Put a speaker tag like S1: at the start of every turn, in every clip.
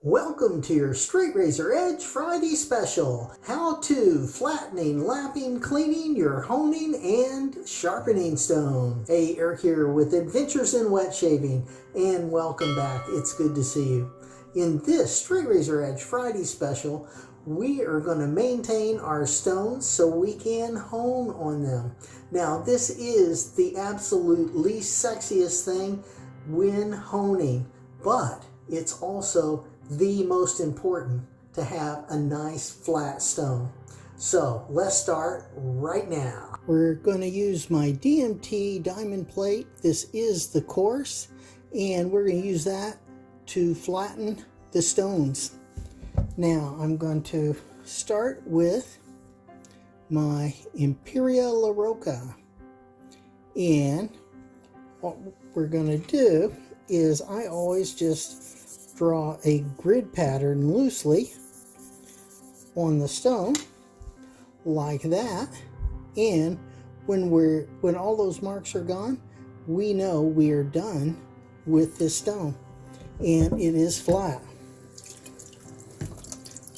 S1: Welcome to your Straight Razor Edge Friday special. How to flattening, lapping, cleaning your honing and sharpening stone. Hey, Eric here with Adventures in Wet Shaving, and welcome back. It's good to see you. In this Straight Razor Edge Friday special, we are going to maintain our stones so we can hone on them. Now, this is the absolute least sexiest thing when honing, but it's also the most important to have a nice flat stone. So let's start right now. We're going to use my DMT diamond plate. This is the coarse, and we're going to use that to flatten the stones. Now I'm going to start with my Imperial LaRocca, and what we're going to do is I always just draw a grid pattern loosely on the stone like that, and when all those marks are gone, we know we are done with this stone and it is flat.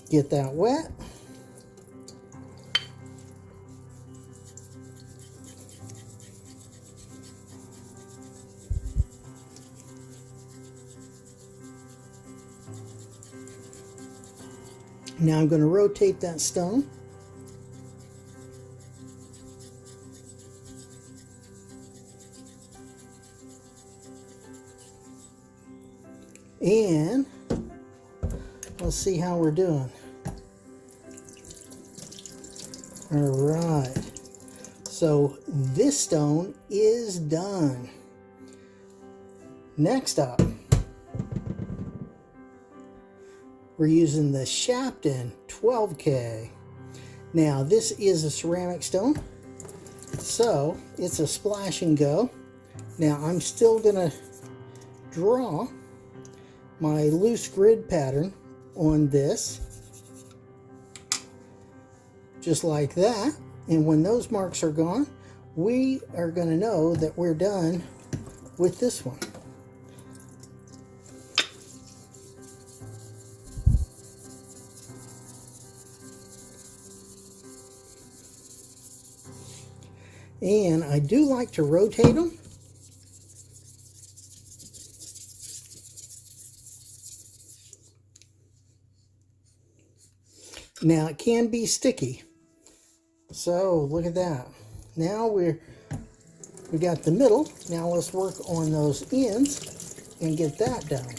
S1: Get that wet. Now I'm going to rotate that stone. And let's see how we're doing. All right. So this stone is done. Next up, we're using the Shapton 12K. Now this is a ceramic stone, so it's a splash and go. Now I'm still gonna draw my loose grid pattern on this, just like that. And when those marks are gone, we are gonna know that we're done with this one. And I do like to rotate them. Now it can be sticky. So look at that. Now we got the middle. Now let's work on those ends and get that done.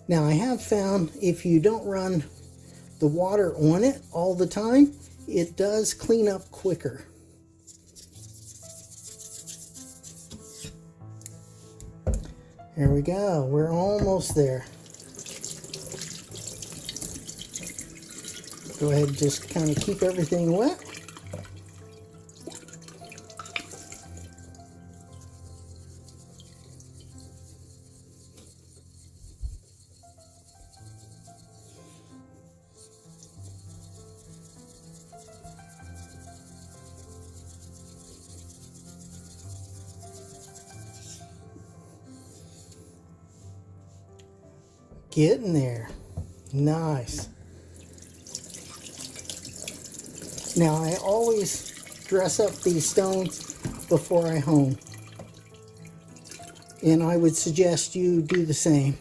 S1: Now I have found if you don't run the water on it all the time, it does clean up quicker. There we go. We're almost there. Go ahead and just kind of keep everything wet. Getting there. Nice. Now I always dress up these stones before I hone, and I would suggest you do the same.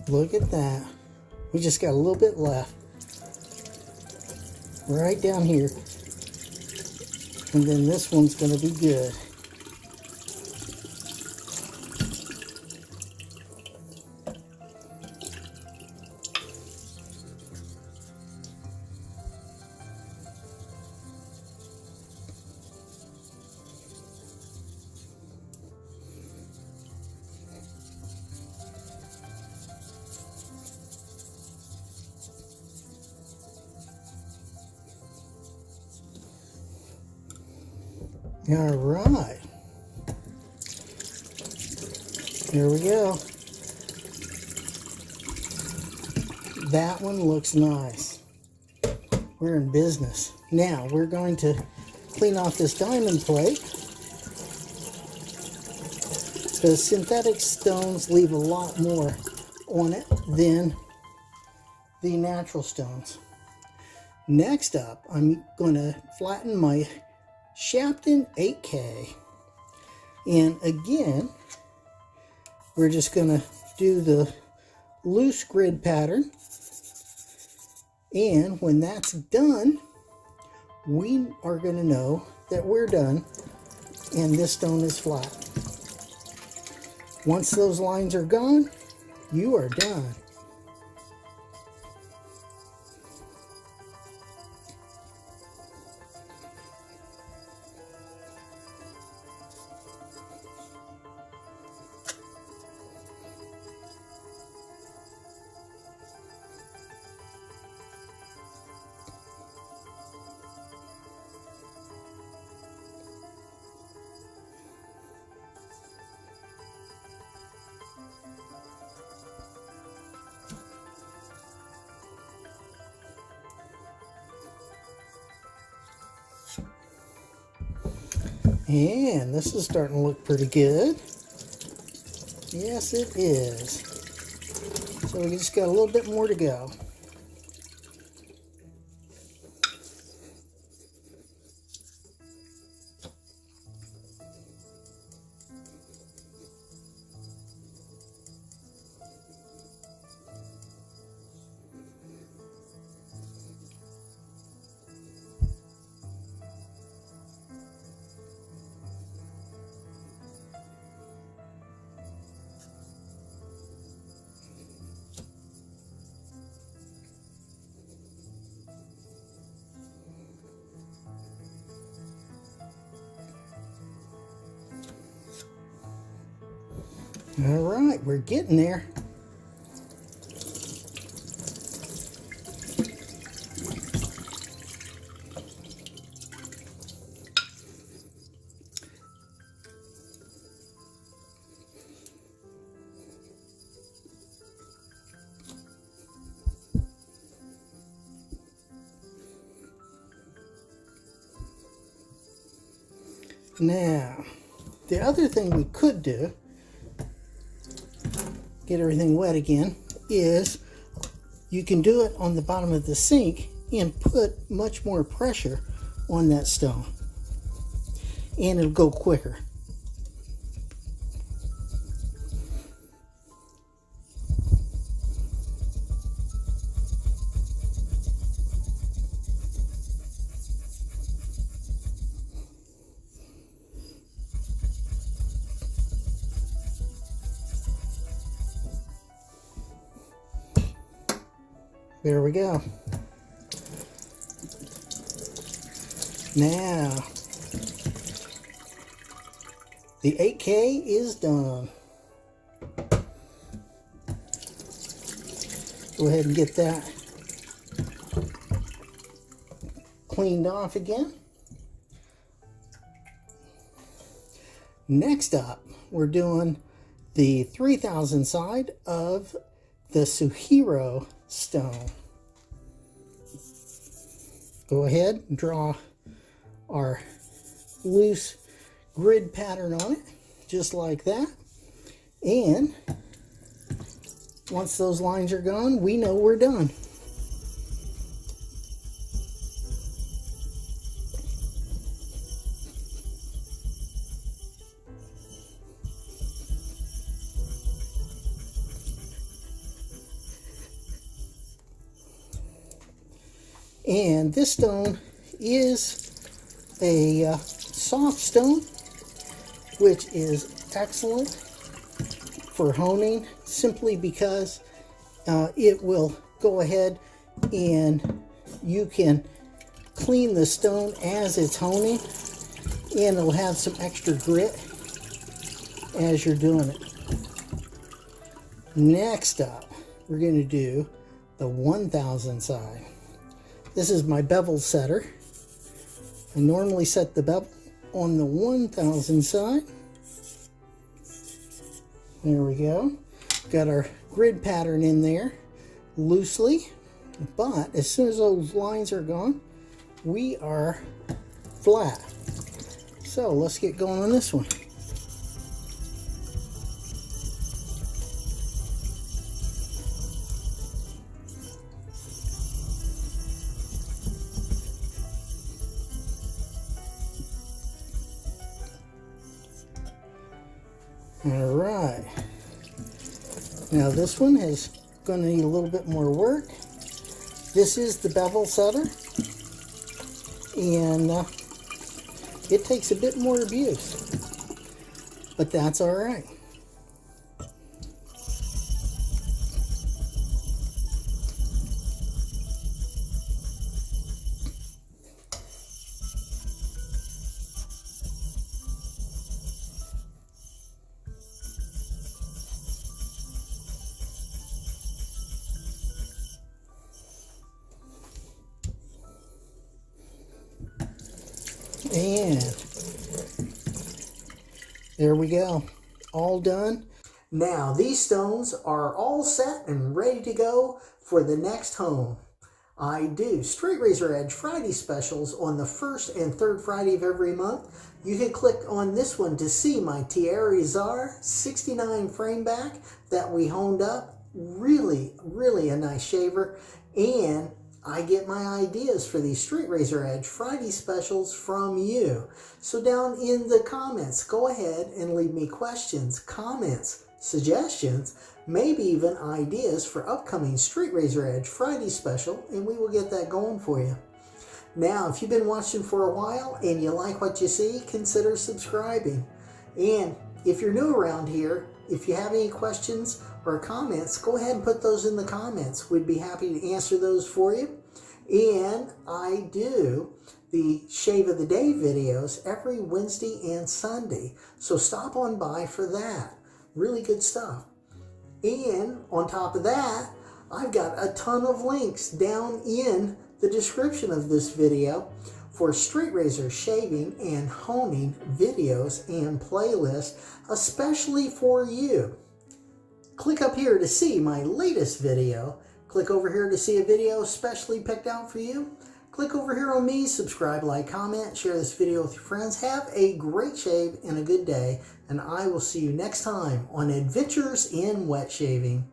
S1: Look at that. We just got a little bit left. Right down here. And then this one's going to be good. All right. There we go. That one looks nice. We're in business. Now we're going to clean off this diamond plate. The synthetic stones leave a lot more on it than the natural stones. Next up, I'm going to flatten my Shapton 8K. And again, we're just going to do the loose grid pattern. And when that's done, we are going to know that we're done and this stone is flat. Once those lines are gone, you are done. And this is starting to look pretty good. Yes, it is. So we just got a little bit more to go. All right, we're getting there. Now, the other thing we could do, get everything wet again, is you can do it on the bottom of the sink and put much more pressure on that stone, and it'll go quicker. There we go. Now, the 8K is done. Go ahead and get that cleaned off again. Next up, we're doing the 3000 side of the Suhiro stone. Go ahead and draw our loose grid pattern on it, just like that. And once those lines are gone, we know we're done. And this stone is a soft stone, which is excellent for honing, simply because it will go ahead and you can clean the stone as it's honing, and it'll have some extra grit as you're doing it. Next up, we're going to do the 1000 side. This is my bevel setter. I normally set the bevel on the 1000 side. There we go. Got our grid pattern in there loosely, but as soon as those lines are gone, we are flat. So let's get going on this one. All right. Now this one is going to need a little bit more work. This is the bevel setter, and it takes a bit more abuse, but that's all right. And there we go, all done. Now these stones are all set and ready to go for the next home. I do straight razor edge Friday specials on the first and third Friday of every month. You can click on this one to see my Thierry Czar 69 frame back that we honed up. Really a nice shaver, and I get my ideas for these straight razor edge Friday specials from you. So down in the comments, go ahead and leave me questions, comments, suggestions, maybe even ideas for upcoming straight razor edge Friday special, and we will get that going for you. Now, if you've been watching for a while and you like what you see, consider subscribing. And if you're new around here, if you have any questions or comments, go ahead and put those in the comments. We'd be happy to answer those for you. And I do the Shave of the Day videos every Wednesday and Sunday. So stop on by for that. Really good stuff. And on top of that, I've got a ton of links down in the description of this video for straight razor shaving and honing videos and playlists, especially for you. Click up here to see my latest video. Click over here to see a video specially picked out for you. Click over here on me, subscribe, like, comment, share this video with your friends. Have a great shave and a good day, and I will see you next time on Adventures in Wet Shaving.